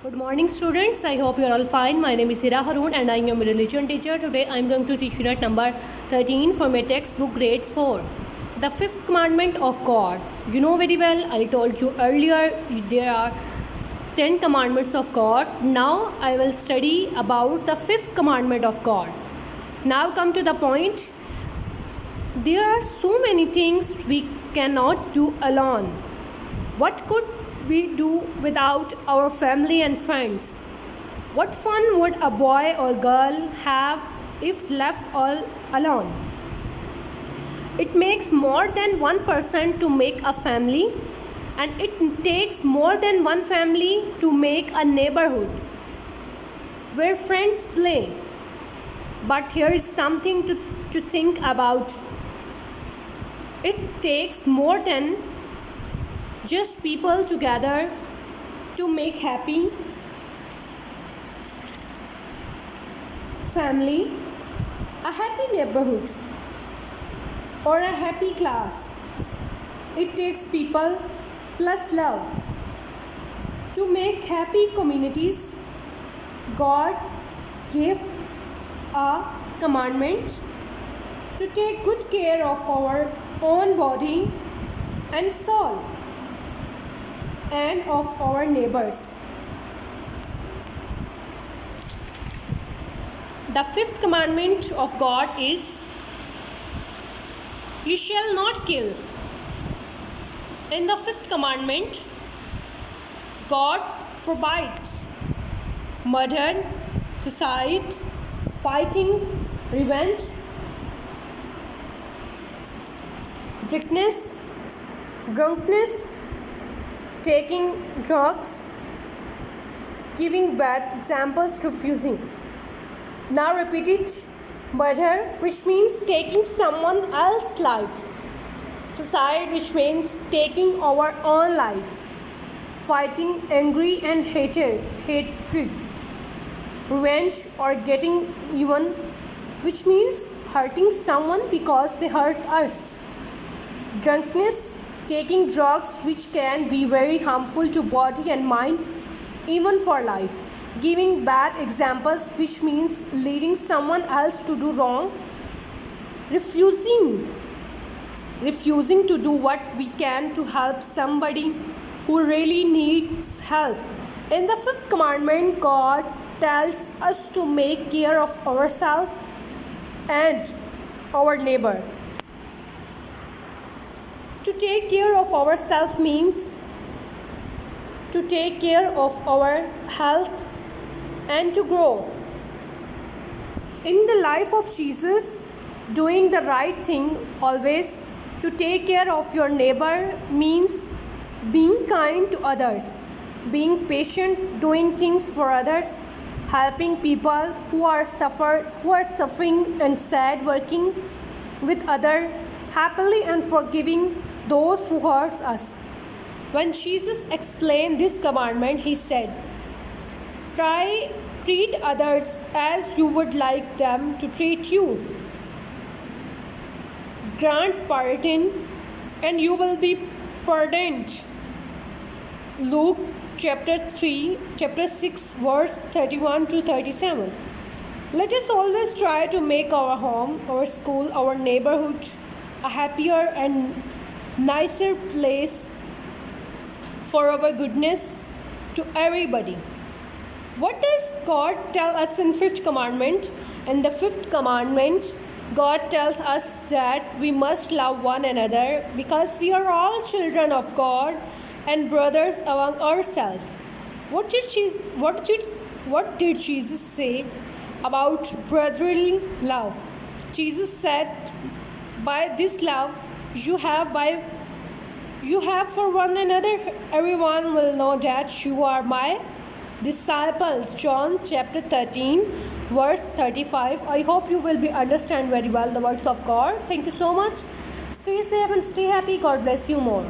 Good morning, students. I hope you are all fine. My name is Hira Haroon and I am a religion teacher. Today I am going to teach unit number 13 from my textbook grade 4. The fifth commandment of God. You know very well, I told you earlier there are 10 commandments of God. Now I will study about the fifth commandment of God. Now come to the point. There are so many things we cannot do alone. What could we do without our family and friends? What fun would a boy or girl have if left all alone? It makes more than one person to make a family, and it takes more than one family to make a neighborhood where friends play. But here is something to think about. It takes more than just people together to make happy family, a happy neighborhood, or a happy class. It takes people plus love to make happy communities. God gave a commandment to take good care of our own body and soul and of our neighbors. The fifth commandment of God is, you shall not kill. In the fifth commandment, God forbids murder, suicide, fighting, revenge, wickedness, drunkenness, taking drugs, giving bad examples, refusing. Now repeat it. Murder, which means taking someone else's life. Suicide, which means taking our own life. Fighting, angry and hatred. Revenge or getting even, which means hurting someone because they hurt us. Drunkenness, taking drugs which can be very harmful to body and mind, even for life. Giving bad examples, which means leading someone else to do wrong. Refusing to do what we can to help somebody who really needs help. In the fifth commandment, God tells us to make care of ourselves and our neighbor. To take care of ourselves means to take care of our health and to grow. In the life of Jesus, doing the right thing always, to take care of your neighbor means being kind to others, being patient, doing things for others, helping people who are suffering and sad, working with others happily and forgiving those who hurt us. When Jesus explained this commandment, he said, treat others as you would like them to treat you. Grant pardon and you will be pardoned. Luke chapter 6 verse 31 to 37. Let us always try to make our home, our school, our neighborhood a happier and nicer place for our goodness to everybody. What does God tell us in fifth commandment? In the fifth commandment, God tells us that we must love one another because we are all children of God and brothers among ourselves. What did Jesus say about brotherly love? Jesus said, by this love you have for one another, everyone will know that you are my disciples. John chapter 13 verse 35. I hope you will understand very well the words of God. Thank you so much. Stay safe and stay happy. God bless you more.